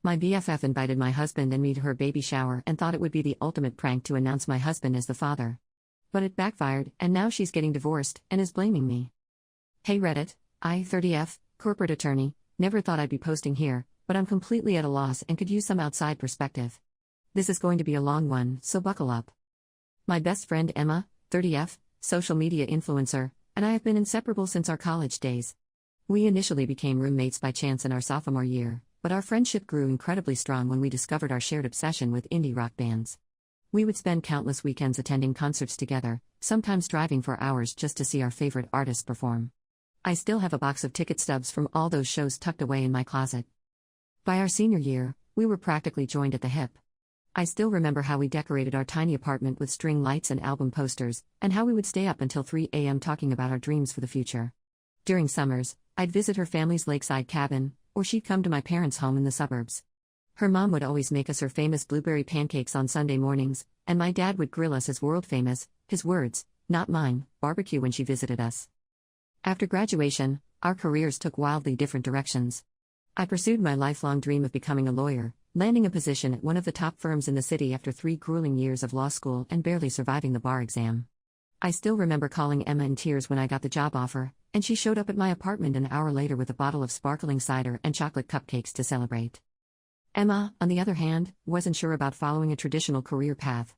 My BFF invited my husband and me to her baby shower and thought it would be the ultimate prank to announce my husband as the father. But it backfired, and now she's getting divorced and is blaming me. Hey Reddit, I, 30F, corporate attorney, never thought I'd be posting here, but I'm completely at a loss and could use some outside perspective. This is going to be a long one, so buckle up. My best friend Emma, 30F, social media influencer, and I have been inseparable since our college days. We initially became roommates by chance in our sophomore year, but our friendship grew incredibly strong when we discovered our shared obsession with indie rock bands. We would spend countless weekends attending concerts together, sometimes driving for hours just to see our favorite artists perform. I still have a box of ticket stubs from all those shows tucked away in my closet. By our senior year, we were practically joined at the hip. I still remember how we decorated our tiny apartment with string lights and album posters, and how we would stay up until 3 a.m. talking about our dreams for the future. During summers, I'd visit her family's lakeside cabin, or she'd come to my parents' home in the suburbs. Her mom would always make us her famous blueberry pancakes on Sunday mornings, and my dad would grill us his world-famous, his words, not mine, barbecue when she visited us. After graduation, our careers took wildly different directions. I pursued my lifelong dream of becoming a lawyer, landing a position at one of the top firms in the city after 3 grueling years of law school and barely surviving the bar exam. I still remember calling Emma in tears when I got the job offer, and she showed up at my apartment an hour later with a bottle of sparkling cider and chocolate cupcakes to celebrate. Emma, on the other hand, wasn't sure about following a traditional career path.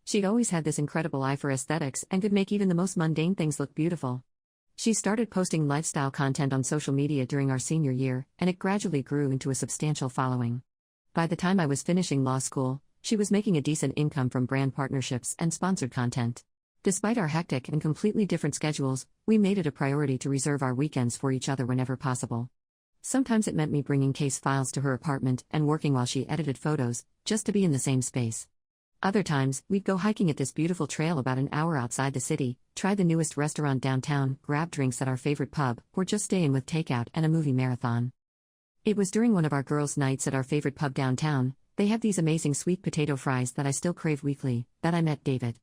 She'd always had this incredible eye for aesthetics and could make even the most mundane things look beautiful. She started posting lifestyle content on social media during our senior year, and it gradually grew into a substantial following. By the time I was finishing law school, she was making a decent income from brand partnerships and sponsored content. Despite our hectic and completely different schedules, we made it a priority to reserve our weekends for each other whenever possible. Sometimes it meant me bringing case files to her apartment and working while she edited photos, just to be in the same space. Other times, we'd go hiking at this beautiful trail about an hour outside the city, try the newest restaurant downtown, grab drinks at our favorite pub, or just stay in with takeout and a movie marathon. It was during one of our girls' nights at our favorite pub downtown, they have these amazing sweet potato fries that I still crave weekly, that I met David.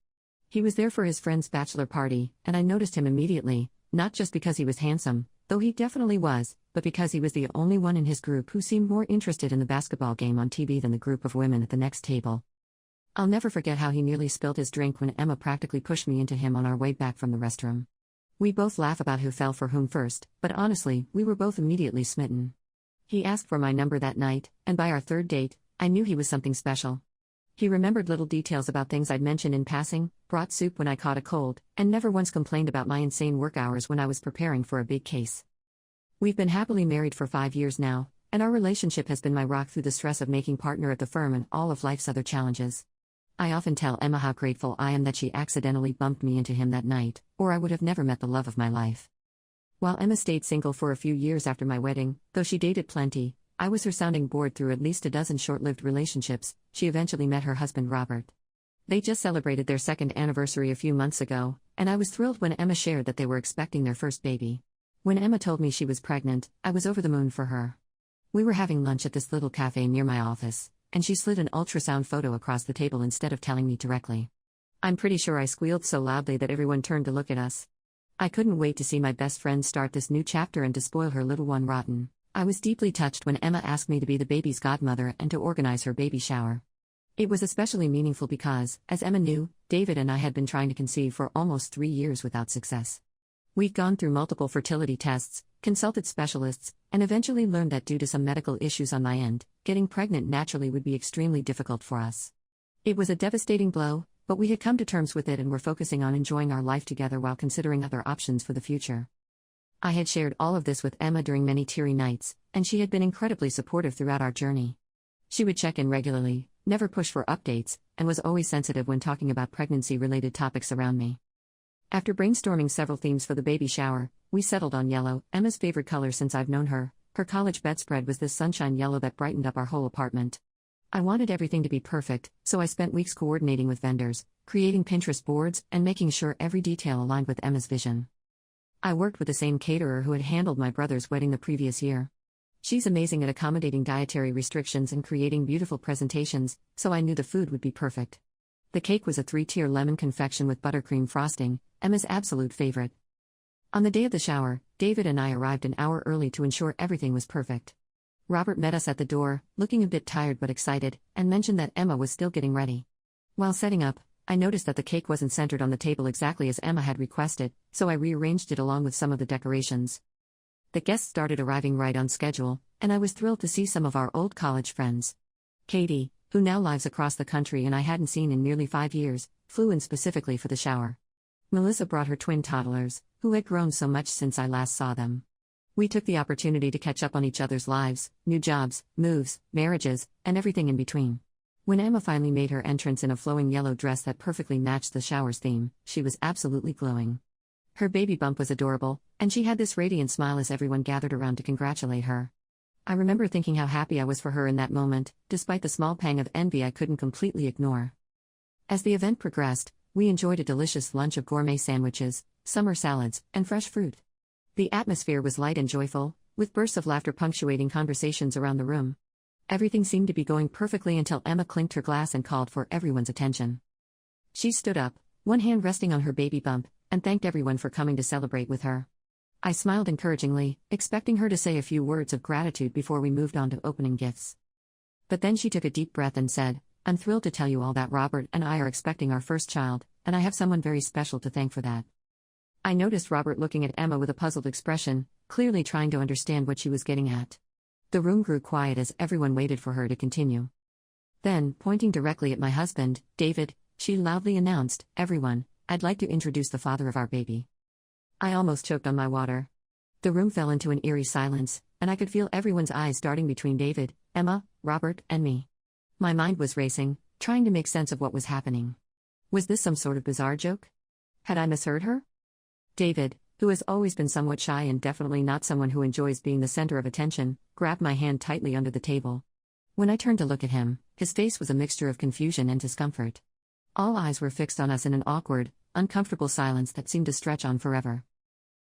He was there for his friend's bachelor party, and I noticed him immediately, not just because he was handsome, though he definitely was, but because he was the only one in his group who seemed more interested in the basketball game on TV than the group of women at the next table. I'll never forget how he nearly spilled his drink when Emma practically pushed me into him on our way back from the restroom. We both laugh about who fell for whom first, but honestly, we were both immediately smitten. He asked for my number that night, and by our third date, I knew he was something special. He remembered little details about things I'd mentioned in passing, brought soup when I caught a cold, and never once complained about my insane work hours when I was preparing for a big case. We've been happily married for 5 years now, and our relationship has been my rock through the stress of making partner at the firm and all of life's other challenges. I often tell Emma how grateful I am that she accidentally bumped me into him that night, or I would have never met the love of my life. While Emma stayed single for a few years after my wedding, though she dated plenty, I was her sounding board through at least a dozen short-lived relationships. She eventually met her husband Robert. They just celebrated their 2nd anniversary a few months ago, and I was thrilled when Emma shared that they were expecting their first baby. When Emma told me she was pregnant, I was over the moon for her. We were having lunch at this little cafe near my office, and she slid an ultrasound photo across the table instead of telling me directly. I'm pretty sure I squealed so loudly that everyone turned to look at us. I couldn't wait to see my best friend start this new chapter and to spoil her little one rotten. I was deeply touched when Emma asked me to be the baby's godmother and to organize her baby shower. It was especially meaningful because, as Emma knew, David and I had been trying to conceive for almost 3 years without success. We'd gone through multiple fertility tests, consulted specialists, and eventually learned that due to some medical issues on my end, getting pregnant naturally would be extremely difficult for us. It was a devastating blow, but we had come to terms with it and were focusing on enjoying our life together while considering other options for the future. I had shared all of this with Emma during many teary nights, and she had been incredibly supportive throughout our journey. She would check in regularly, never push for updates, and was always sensitive when talking about pregnancy-related topics around me. After brainstorming several themes for the baby shower, we settled on yellow, Emma's favorite color since I've known her. Her college bedspread was this sunshine yellow that brightened up our whole apartment. I wanted everything to be perfect, so I spent weeks coordinating with vendors, creating Pinterest boards, and making sure every detail aligned with Emma's vision. I worked with the same caterer who had handled my brother's wedding the previous year. She's amazing at accommodating dietary restrictions and creating beautiful presentations, so I knew the food would be perfect. The cake was a 3-tier lemon confection with buttercream frosting, Emma's absolute favorite. On the day of the shower, David and I arrived an hour early to ensure everything was perfect. Robert met us at the door, looking a bit tired but excited, and mentioned that Emma was still getting ready. While setting up, I noticed that the cake wasn't centered on the table exactly as Emma had requested, so I rearranged it along with some of the decorations. The guests started arriving right on schedule, and I was thrilled to see some of our old college friends. Katie, who now lives across the country and I hadn't seen in nearly 5 years, flew in specifically for the shower. Melissa brought her twin toddlers, who had grown so much since I last saw them. We took the opportunity to catch up on each other's lives, new jobs, moves, marriages, and everything in between. When Emma finally made her entrance in a flowing yellow dress that perfectly matched the shower's theme, she was absolutely glowing. Her baby bump was adorable, and she had this radiant smile as everyone gathered around to congratulate her. I remember thinking how happy I was for her in that moment, despite the small pang of envy I couldn't completely ignore. As the event progressed, we enjoyed a delicious lunch of gourmet sandwiches, summer salads, and fresh fruit. The atmosphere was light and joyful, with bursts of laughter punctuating conversations around the room. Everything seemed to be going perfectly until Emma clinked her glass and called for everyone's attention. She stood up, one hand resting on her baby bump, and thanked everyone for coming to celebrate with her. I smiled encouragingly, expecting her to say a few words of gratitude before we moved on to opening gifts. But then she took a deep breath and said, "I'm thrilled to tell you all that Robert and I are expecting our first child, and I have someone very special to thank for that." I noticed Robert looking at Emma with a puzzled expression, clearly trying to understand what she was getting at. The room grew quiet as everyone waited for her to continue. Then, pointing directly at my husband, David, she loudly announced, "Everyone, I'd like to introduce the father of our baby." I almost choked on my water. The room fell into an eerie silence, and I could feel everyone's eyes darting between David, Emma, Robert, and me. My mind was racing, trying to make sense of what was happening. Was this some sort of bizarre joke? Had I misheard her? David, who has always been somewhat shy and definitely not someone who enjoys being the center of attention, grabbed my hand tightly under the table. When I turned to look at him, his face was a mixture of confusion and discomfort. All eyes were fixed on us in an awkward, uncomfortable silence that seemed to stretch on forever.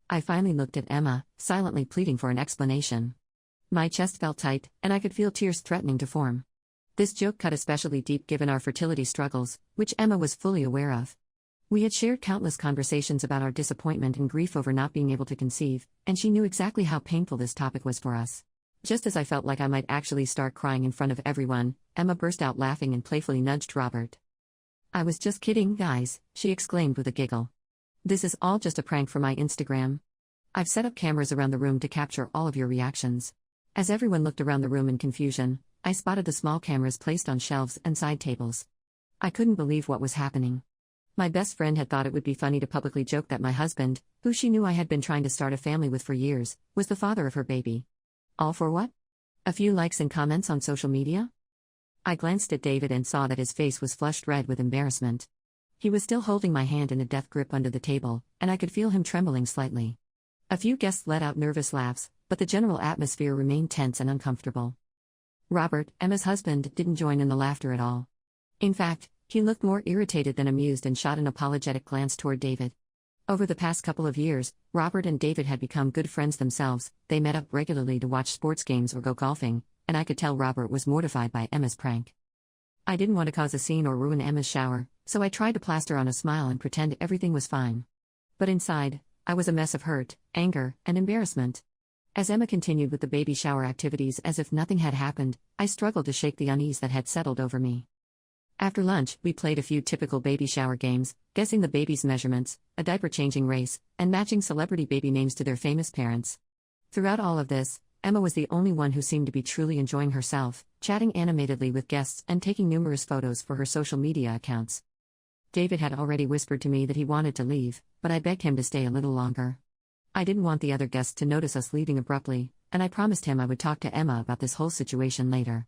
I finally looked at Emma, silently pleading for an explanation. My chest felt tight, and I could feel tears threatening to form. This joke cut especially deep given our fertility struggles, which Emma was fully aware of. We had shared countless conversations about our disappointment and grief over not being able to conceive, and she knew exactly how painful this topic was for us. Just as I felt like I might actually start crying in front of everyone, Emma burst out laughing and playfully nudged Robert. "I was just kidding, guys," she exclaimed with a giggle. "This is all just a prank for my Instagram. I've set up cameras around the room to capture all of your reactions." As everyone looked around the room in confusion, I spotted the small cameras placed on shelves and side tables. I couldn't believe what was happening. My best friend had thought it would be funny to publicly joke that my husband, who she knew I had been trying to start a family with for years, was the father of her baby. All for what? A few likes and comments on social media? I glanced at David and saw that his face was flushed red with embarrassment. He was still holding my hand in a death grip under the table, and I could feel him trembling slightly. A few guests let out nervous laughs, but the general atmosphere remained tense and uncomfortable. Robert, Emma's husband, didn't join in the laughter at all. In fact, he looked more irritated than amused and shot an apologetic glance toward David. Over the past couple of years, Robert and David had become good friends themselves. They met up regularly to watch sports games or go golfing, and I could tell Robert was mortified by Emma's prank. I didn't want to cause a scene or ruin Emma's shower, so I tried to plaster on a smile and pretend everything was fine. But inside, I was a mess of hurt, anger, and embarrassment. As Emma continued with the baby shower activities as if nothing had happened, I struggled to shake the unease that had settled over me. After lunch, we played a few typical baby shower games, guessing the baby's measurements, a diaper-changing race, and matching celebrity baby names to their famous parents. Throughout all of this, Emma was the only one who seemed to be truly enjoying herself, chatting animatedly with guests and taking numerous photos for her social media accounts. David had already whispered to me that he wanted to leave, but I begged him to stay a little longer. I didn't want the other guests to notice us leaving abruptly, and I promised him I would talk to Emma about this whole situation later.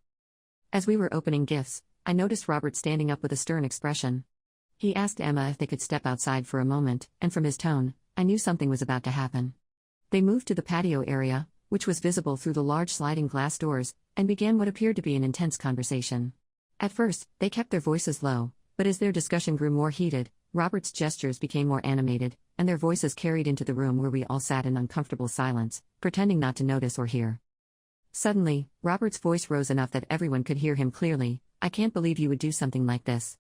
As we were opening gifts, I noticed Robert standing up with a stern expression. He asked Emma if they could step outside for a moment, and from his tone, I knew something was about to happen. They moved to the patio area, which was visible through the large sliding glass doors, and began what appeared to be an intense conversation. At first, they kept their voices low, but as their discussion grew more heated, Robert's gestures became more animated, and their voices carried into the room where we all sat in uncomfortable silence, pretending not to notice or hear. Suddenly, Robert's voice rose enough that everyone could hear him clearly. "I can't believe you would do something like this.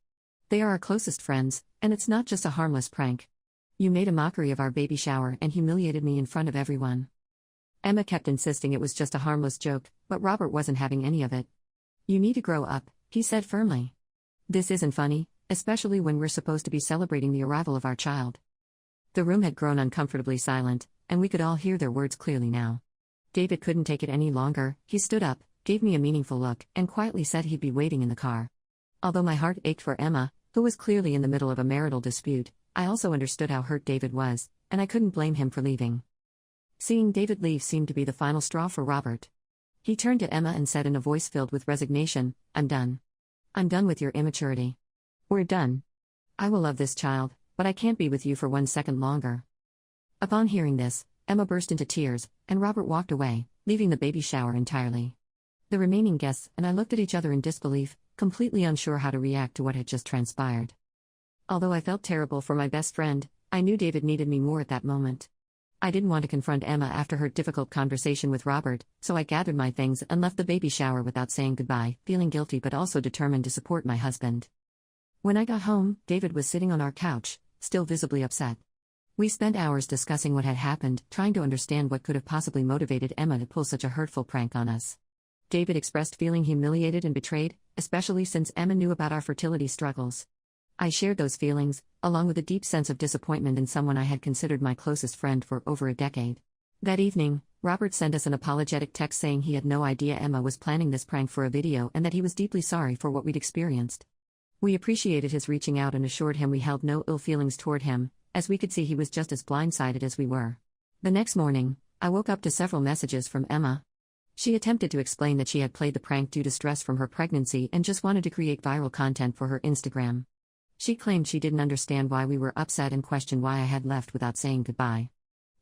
They are our closest friends, and it's not just a harmless prank. You made a mockery of our baby shower and humiliated me in front of everyone." Emma kept insisting it was just a harmless joke, but Robert wasn't having any of it. "You need to grow up," he said firmly. "This isn't funny, especially when we're supposed to be celebrating the arrival of our child." The room had grown uncomfortably silent, and we could all hear their words clearly now. David couldn't take it any longer. He stood up, gave me a meaningful look, and quietly said he'd be waiting in the car. Although my heart ached for Emma, who was clearly in the middle of a marital dispute, I also understood how hurt David was, and I couldn't blame him for leaving. Seeing David leave seemed to be the final straw for Robert. He turned to Emma and said in a voice filled with resignation, "I'm done. I'm done with your immaturity. We're done. I will love this child, but I can't be with you for 1 second longer." Upon hearing this, Emma burst into tears, and Robert walked away, leaving the baby shower entirely. The remaining guests and I looked at each other in disbelief, completely unsure how to react to what had just transpired. Although I felt terrible for my best friend, I knew David needed me more at that moment. I didn't want to confront Emma after her difficult conversation with Robert, so I gathered my things and left the baby shower without saying goodbye, feeling guilty but also determined to support my husband. When I got home, David was sitting on our couch, still visibly upset. We spent hours discussing what had happened, trying to understand what could have possibly motivated Emma to pull such a hurtful prank on us. David expressed feeling humiliated and betrayed, especially since Emma knew about our fertility struggles. I shared those feelings, along with a deep sense of disappointment in someone I had considered my closest friend for over a decade. That evening, Robert sent us an apologetic text saying he had no idea Emma was planning this prank for a video and that he was deeply sorry for what we'd experienced. We appreciated his reaching out and assured him we held no ill feelings toward him, as we could see he was just as blindsided as we were. The next morning, I woke up to several messages from Emma. She attempted to explain that she had played the prank due to stress from her pregnancy and just wanted to create viral content for her Instagram. She claimed she didn't understand why we were upset and questioned why I had left without saying goodbye.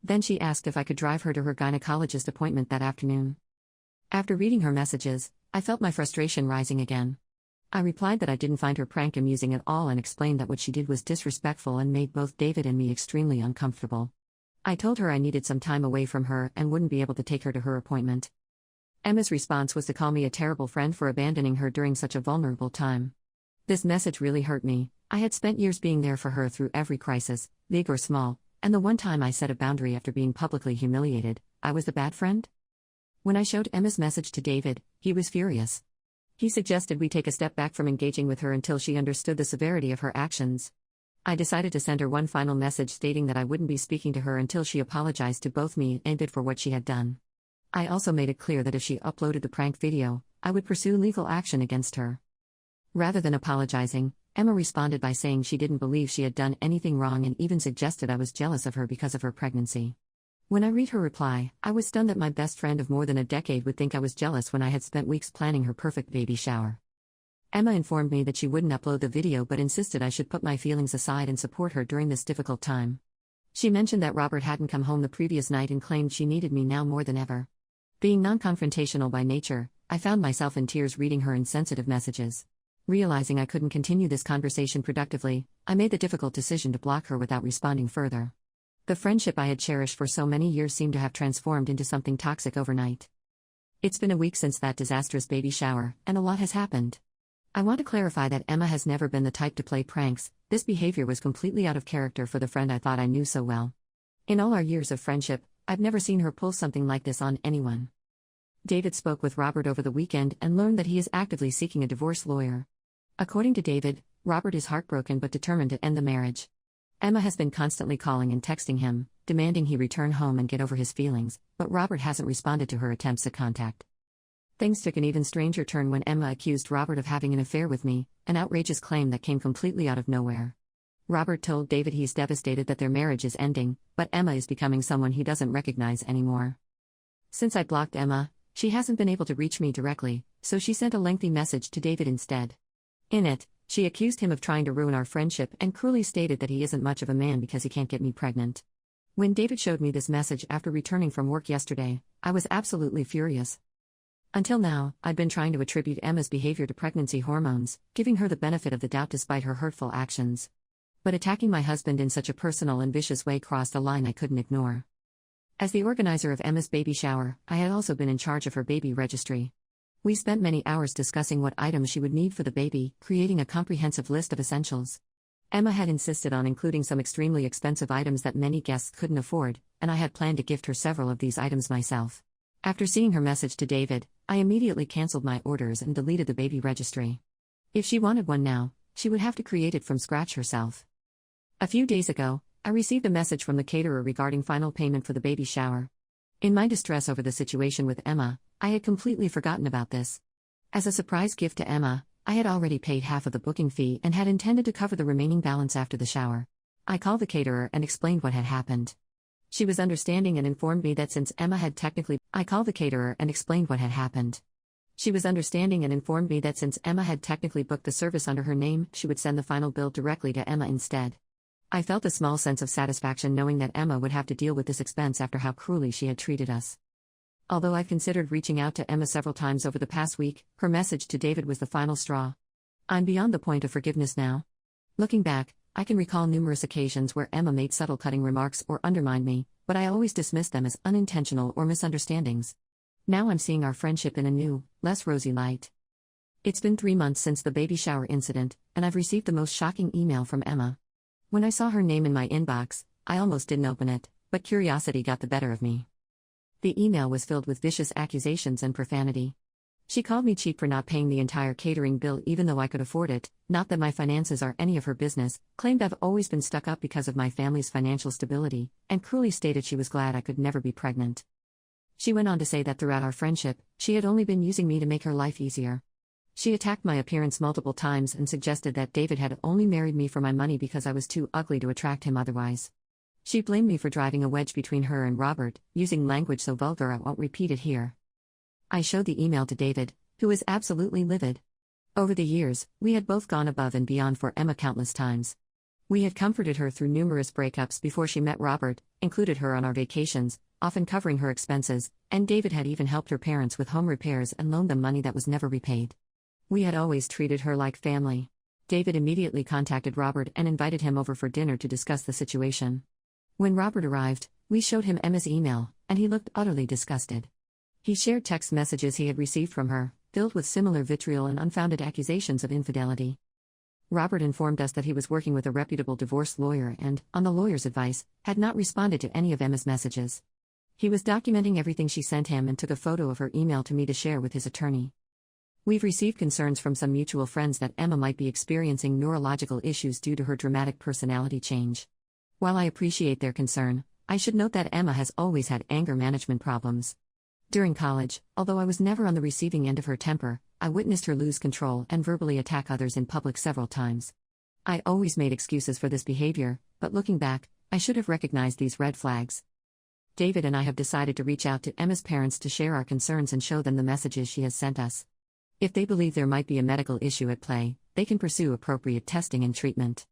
Then she asked if I could drive her to her gynecologist appointment that afternoon. After reading her messages, I felt my frustration rising again. I replied that I didn't find her prank amusing at all and explained that what she did was disrespectful and made both David and me extremely uncomfortable. I told her I needed some time away from her and wouldn't be able to take her to her appointment. Emma's response was to call me a terrible friend for abandoning her during such a vulnerable time. This message really hurt me. I had spent years being there for her through every crisis, big or small, and the one time I set a boundary after being publicly humiliated, I was the bad friend? When I showed Emma's message to David, he was furious. He suggested we take a step back from engaging with her until she understood the severity of her actions. I decided to send her one final message stating that I wouldn't be speaking to her until she apologized to both me and David for what she had done. I also made it clear that if she uploaded the prank video, I would pursue legal action against her. Rather than apologizing, Emma responded by saying she didn't believe she had done anything wrong and even suggested I was jealous of her because of her pregnancy. When I read her reply, I was stunned that my best friend of more than a decade would think I was jealous when I had spent weeks planning her perfect baby shower. Emma informed me that she wouldn't upload the video but insisted I should put my feelings aside and support her during this difficult time. She mentioned that Robert hadn't come home the previous night and claimed she needed me now more than ever. Being non-confrontational by nature, I found myself in tears reading her insensitive messages. Realizing I couldn't continue this conversation productively, I made the difficult decision to block her without responding further. The friendship I had cherished for so many years seemed to have transformed into something toxic overnight. It's been a week since that disastrous baby shower, and a lot has happened. I want to clarify that Emma has never been the type to play pranks. This behavior was completely out of character for the friend I thought I knew so well. In all our years of friendship, I've never seen her pull something like this on anyone. David spoke with Robert over the weekend and learned that he is actively seeking a divorce lawyer. According to David, Robert is heartbroken but determined to end the marriage. Emma has been constantly calling and texting him, demanding he return home and get over his feelings, but Robert hasn't responded to her attempts at contact. Things took an even stranger turn when Emma accused Robert of having an affair with me, an outrageous claim that came completely out of nowhere. Robert told David he's devastated that their marriage is ending, but Emma is becoming someone he doesn't recognize anymore. Since I blocked Emma, she hasn't been able to reach me directly, so she sent a lengthy message to David instead. In it, she accused him of trying to ruin our friendship and cruelly stated that he isn't much of a man because he can't get me pregnant. When David showed me this message after returning from work yesterday, I was absolutely furious. Until now, I'd been trying to attribute Emma's behavior to pregnancy hormones, giving her the benefit of the doubt despite her hurtful actions. But attacking my husband in such a personal and vicious way crossed a line I couldn't ignore. As the organizer of Emma's baby shower, I had also been in charge of her baby registry. We spent many hours discussing what items she would need for the baby, creating a comprehensive list of essentials. Emma had insisted on including some extremely expensive items that many guests couldn't afford, and I had planned to gift her several of these items myself. After seeing her message to David, I immediately canceled my orders and deleted the baby registry. If she wanted one now, she would have to create it from scratch herself. A few days ago, I received a message from the caterer regarding final payment for the baby shower. In my distress over the situation with Emma, I had completely forgotten about this. As a surprise gift to Emma, I had already paid half of the booking fee and had intended to cover the remaining balance after the shower. I called the caterer and explained what had happened. She was understanding and informed me that since Emma had technically booked the service under her name, she would send the final bill directly to Emma instead. I felt a small sense of satisfaction knowing that Emma would have to deal with this expense after how cruelly she had treated us. Although I've considered reaching out to Emma several times over the past week, her message to David was the final straw. I'm beyond the point of forgiveness now. Looking back, I can recall numerous occasions where Emma made subtle cutting remarks or undermined me, but I always dismissed them as unintentional or misunderstandings. Now I'm seeing our friendship in a new, less rosy light. It's been 3 months since the baby shower incident, and I've received the most shocking email from Emma. When I saw her name in my inbox, I almost didn't open it, but curiosity got the better of me. The email was filled with vicious accusations and profanity. She called me cheap for not paying the entire catering bill even though I could afford it, not that my finances are any of her business, claimed I've always been stuck up because of my family's financial stability, and cruelly stated she was glad I could never be pregnant. She went on to say that throughout our friendship, she had only been using me to make her life easier. She attacked my appearance multiple times and suggested that David had only married me for my money because I was too ugly to attract him otherwise. She blamed me for driving a wedge between her and Robert, using language so vulgar I won't repeat it here. I showed the email to David, who was absolutely livid. Over the years, we had both gone above and beyond for Emma countless times. We had comforted her through numerous breakups before she met Robert, included her on our vacations, often covering her expenses, and David had even helped her parents with home repairs and loaned them money that was never repaid. We had always treated her like family. David immediately contacted Robert and invited him over for dinner to discuss the situation. When Robert arrived, we showed him Emma's email, and he looked utterly disgusted. He shared text messages he had received from her, filled with similar vitriol and unfounded accusations of infidelity. Robert informed us that he was working with a reputable divorce lawyer and, on the lawyer's advice, had not responded to any of Emma's messages. He was documenting everything she sent him and took a photo of her email to me to share with his attorney. We've received concerns from some mutual friends that Emma might be experiencing neurological issues due to her dramatic personality change. While I appreciate their concern, I should note that Emma has always had anger management problems. During college, although I was never on the receiving end of her temper, I witnessed her lose control and verbally attack others in public several times. I always made excuses for this behavior, but looking back, I should have recognized these red flags. David and I have decided to reach out to Emma's parents to share our concerns and show them the messages she has sent us. If they believe there might be a medical issue at play, they can pursue appropriate testing and treatment.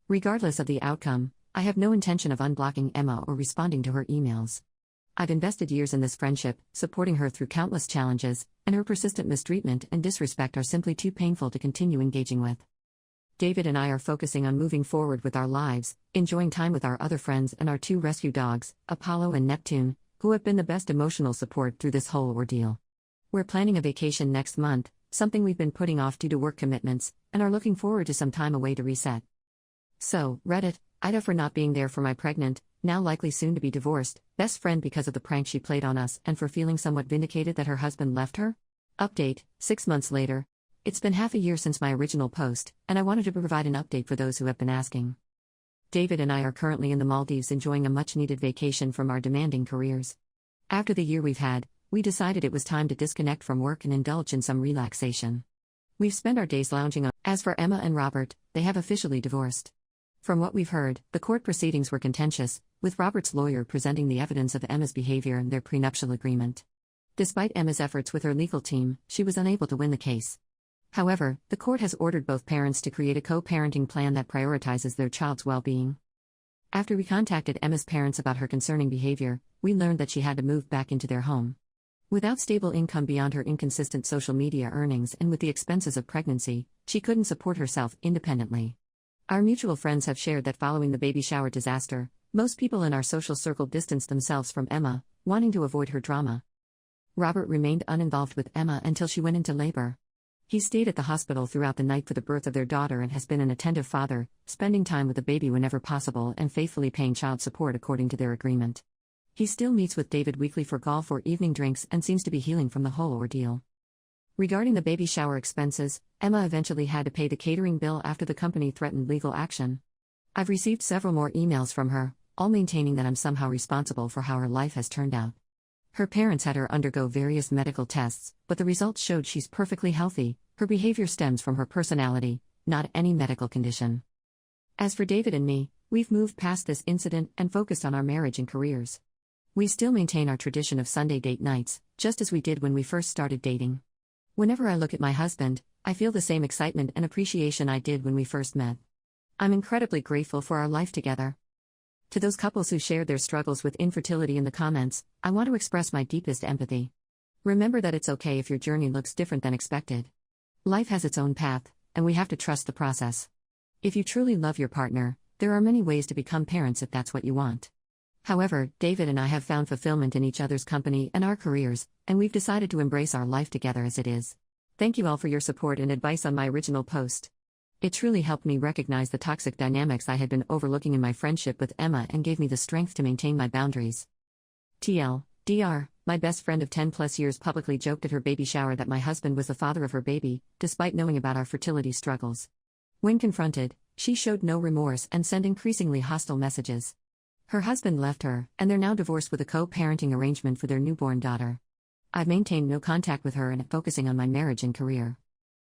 Regardless of the outcome, I have no intention of unblocking Emma or responding to her emails. I've invested years in this friendship, supporting her through countless challenges, and her persistent mistreatment and disrespect are simply too painful to continue engaging with. David and I are focusing on moving forward with our lives, enjoying time with our other friends and our 2 rescue dogs, Apollo and Neptune, who have been the best emotional support through this whole ordeal. We're planning a vacation next month, something we've been putting off due to work commitments, and are looking forward to some time away to reset. So, Reddit, Ida for not being there for my pregnant, now likely soon to be divorced, best friend because of the prank she played on us and for feeling somewhat vindicated that her husband left her? Update, 6 months later. It's been half a year since my original post, and I wanted to provide an update for those who have been asking. David and I are currently in the Maldives enjoying a much-needed vacation from our demanding careers. After the year we've had, we decided it was time to disconnect from work and indulge in some relaxation. We've spent our days lounging on. As for Emma and Robert, they have officially divorced. From what we've heard, the court proceedings were contentious, with Robert's lawyer presenting the evidence of Emma's behavior and their prenuptial agreement. Despite Emma's efforts with her legal team, she was unable to win the case. However, the court has ordered both parents to create a co-parenting plan that prioritizes their child's well-being. After we contacted Emma's parents about her concerning behavior, we learned that she had to move back into their home. Without stable income beyond her inconsistent social media earnings and with the expenses of pregnancy, she couldn't support herself independently. Our mutual friends have shared that following the baby shower disaster, most people in our social circle distanced themselves from Emma, wanting to avoid her drama. Robert remained uninvolved with Emma until she went into labor. He stayed at the hospital throughout the night for the birth of their daughter and has been an attentive father, spending time with the baby whenever possible and faithfully paying child support according to their agreement. He still meets with David weekly for golf or evening drinks and seems to be healing from the whole ordeal. Regarding the baby shower expenses, Emma eventually had to pay the catering bill after the company threatened legal action. I've received several more emails from her, all maintaining that I'm somehow responsible for how her life has turned out. Her parents had her undergo various medical tests, but the results showed she's perfectly healthy. Her behavior stems from her personality, not any medical condition. As for David and me, we've moved past this incident and focused on our marriage and careers. We still maintain our tradition of Sunday date nights, just as we did when we first started dating. Whenever I look at my husband, I feel the same excitement and appreciation I did when we first met. I'm incredibly grateful for our life together. To those couples who shared their struggles with infertility in the comments, I want to express my deepest empathy. Remember that it's okay if your journey looks different than expected. Life has its own path, and we have to trust the process. If you truly love your partner, there are many ways to become parents if that's what you want. However, David and I have found fulfillment in each other's company and our careers, and we've decided to embrace our life together as it is. Thank you all for your support and advice on my original post. It truly helped me recognize the toxic dynamics I had been overlooking in my friendship with Emma and gave me the strength to maintain my boundaries. TLDR, my best friend of 10+ years publicly joked at her baby shower that my husband was the father of her baby, despite knowing about our fertility struggles. When confronted, she showed no remorse and sent increasingly hostile messages. Her husband left her, and they're now divorced with a co-parenting arrangement for their newborn daughter. I've maintained no contact with her and am focusing on my marriage and career.